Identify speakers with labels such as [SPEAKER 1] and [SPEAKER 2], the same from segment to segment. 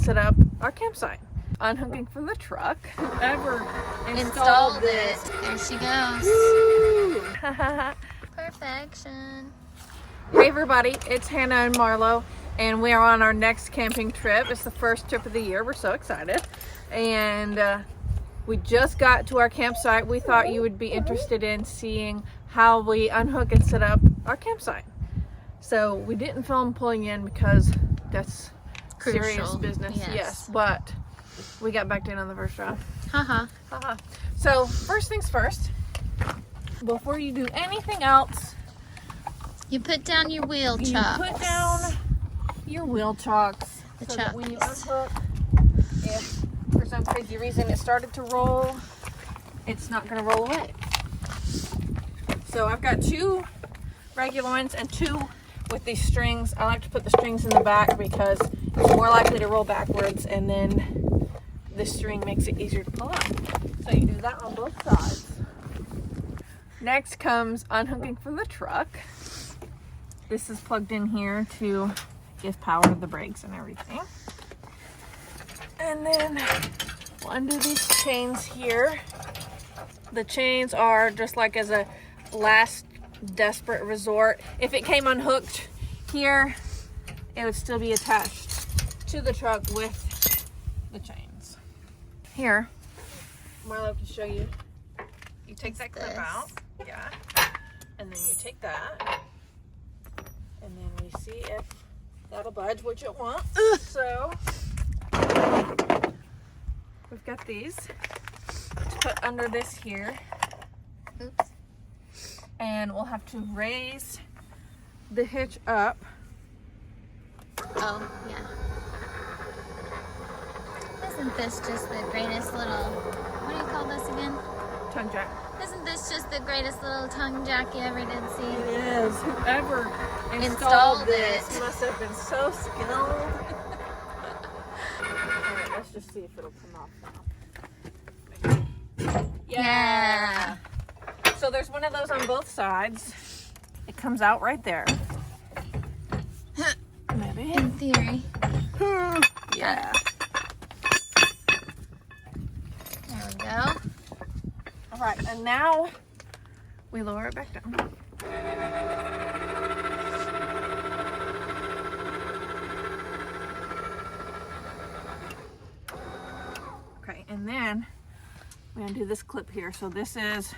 [SPEAKER 1] set up our campsite. Unhooking from the truck. Whoever installed
[SPEAKER 2] it. There she goes.
[SPEAKER 1] Woo!
[SPEAKER 2] Perfection.
[SPEAKER 1] Hey everybody, it's Hannah and Marlow, and we are on our next camping trip. It's the first trip of the year. We're so excited. And we just got to our campsite. We thought you would be interested in seeing how we unhook and set up our campsite. So we didn't film pulling in because that's
[SPEAKER 2] Crucial.
[SPEAKER 1] Serious business. Yes, but we got backed in on the first drive.
[SPEAKER 2] Haha.
[SPEAKER 1] So first things first, before you do anything else,
[SPEAKER 2] you put down your wheel chocks.
[SPEAKER 1] You put down your wheel chocks.
[SPEAKER 2] The
[SPEAKER 1] so
[SPEAKER 2] chocks.
[SPEAKER 1] that when you unhook, if for some crazy reason it started to roll, it's not going to roll away. So I've got two regular ones and two with these strings. I like to put the strings in the back because it's more likely to roll backwards, and then the string makes it easier to pull out. So you do that on both sides. Next comes unhooking from the truck. This is plugged in here to give power to the brakes and everything. And then we'll undo these chains here. The chains are just like as a last desperate resort. If it came unhooked here, it would still be attached to the truck with the chains. Here, Marlow can show you. You take that clip out, yeah, and then you take that, and then we see if that'll budge, which it won't. So we've got these to put under this here.
[SPEAKER 2] Oops.
[SPEAKER 1] And we'll have to raise the hitch up.
[SPEAKER 2] Oh, yeah. Isn't this just the greatest little, what do you call this again?
[SPEAKER 1] Tongue jack.
[SPEAKER 2] Isn't this just the greatest little tongue jack you ever did see?
[SPEAKER 1] It is. Whoever installed this must have been so skilled. Alright, let's just see if it'll come off now. Yeah. So there's one of those on both sides. It comes out right there. Maybe.
[SPEAKER 2] In theory.
[SPEAKER 1] Yeah.
[SPEAKER 2] There we go.
[SPEAKER 1] All right, and now we lower it back down. Okay, and then we undo this clip here. So this is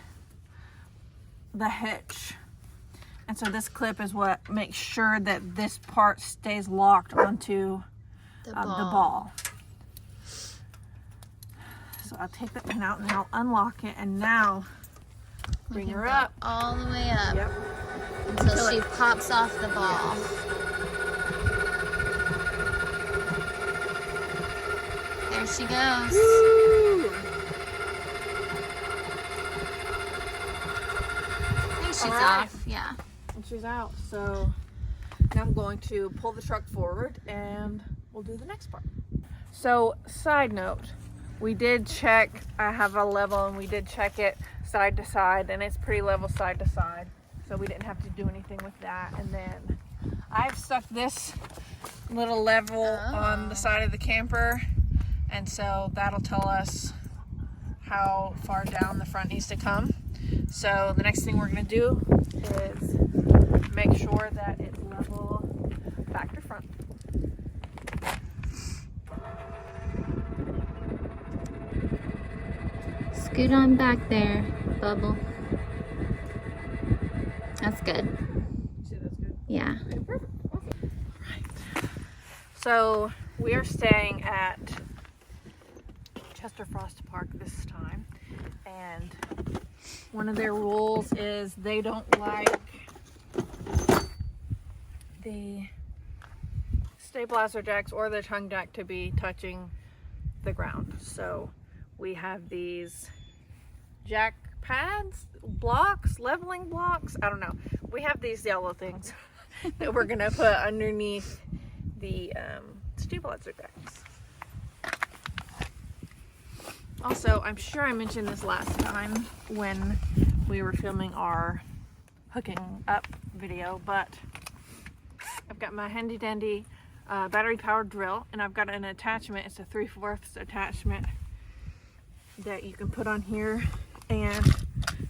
[SPEAKER 1] the hitch, and so this clip is what makes sure that this part stays locked onto the ball. So I'll take the pin out and I'll unlock it, and now bring her up
[SPEAKER 2] all the way up.
[SPEAKER 1] Yep.
[SPEAKER 2] Until she pops off the ball. There she goes.
[SPEAKER 1] Woo!
[SPEAKER 2] She's off, yeah.
[SPEAKER 1] And she's out. So now I'm going to pull the truck forward and we'll do the next part. So side note, we did check, I have a level and we did check it side to side, and it's pretty level side to side. So we didn't have to do anything with that. And then I've stuck this little level on the side of the camper, and so that'll tell us how far down the front needs to come. So the next thing we're going to do is make sure that it's level back to front.
[SPEAKER 2] Scoot on back there, Bubble. That's good.
[SPEAKER 1] See, that's good?
[SPEAKER 2] Yeah.
[SPEAKER 1] Okay, perfect. Awesome. Right. So we are staying at Chester Frost Park this time, and one of their rules is they don't like the stabilizer jacks or the tongue jack to be touching the ground. So we have these jack pads, blocks, leveling blocks, I don't know. We have these yellow things that we're gonna put underneath the stabilizer jacks. Also, I'm sure I mentioned this last time when we were filming our hooking up video, but I've got my handy dandy battery powered drill, and I've got an attachment. It's a 3/4 attachment that you can put on here, and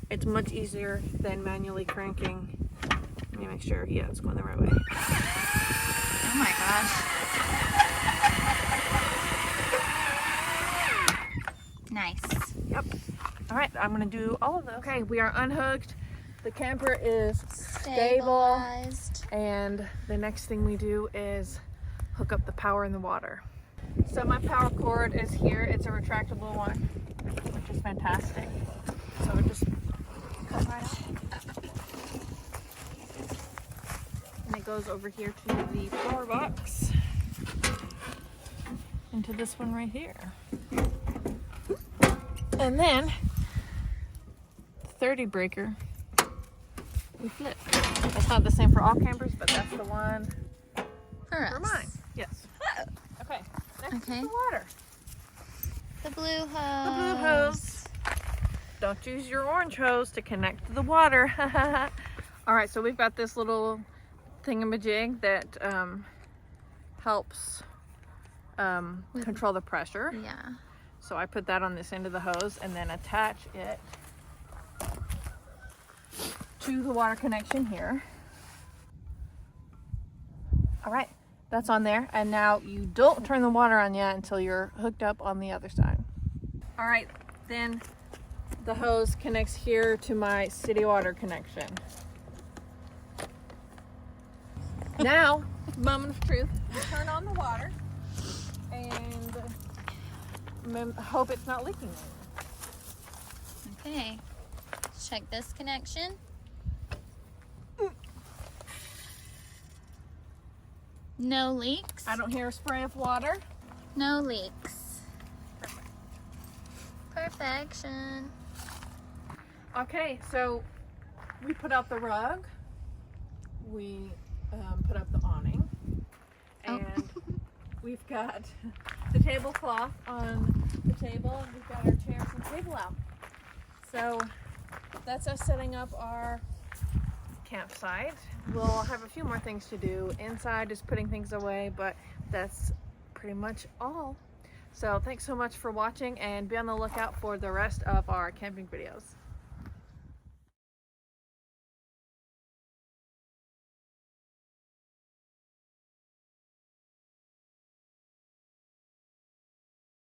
[SPEAKER 1] it's much easier than manually cranking. Let me make sure, yeah, it's going the right way.
[SPEAKER 2] Oh my gosh. Nice.
[SPEAKER 1] Yep. All right, I'm gonna do all of those. Okay, we are unhooked. The camper is stable,
[SPEAKER 2] Stabilized.
[SPEAKER 1] and the next thing we do is hook up the power in the water. So my power cord is here. It's a retractable one, which is fantastic. So it just comes right out. And it goes over here to the power box. Into this one right here. And then, the 30 breaker, we flip. That's not the same for all campers, but that's the one
[SPEAKER 2] For us.
[SPEAKER 1] for mine. Yes. Okay, next
[SPEAKER 2] Okay.
[SPEAKER 1] is the water.
[SPEAKER 2] The blue hose.
[SPEAKER 1] The blue hose. Don't use your orange hose to connect to the water. All right, so we've got this little thingamajig that helps control the pressure.
[SPEAKER 2] Yeah.
[SPEAKER 1] So I put that on this end of the hose and then attach it to the water connection here. All right, that's on there. And now you don't turn the water on yet until you're hooked up on the other side. All right, then the hose connects here to my city water connection. Now, moment of truth, we turn on the water and hope it's not leaking.
[SPEAKER 2] Okay. Let's check this connection. No leaks.
[SPEAKER 1] I don't hear a spray of water.
[SPEAKER 2] No leaks. Perfection.
[SPEAKER 1] Okay, so we put out the rug. We put up the awning. And we've got the tablecloth on the table. We've got our chairs and table out. So that's us setting up our campsite. We'll have a few more things to do inside, just putting things away, but that's pretty much all. So thanks so much for watching, and be on the lookout for the rest of our camping videos.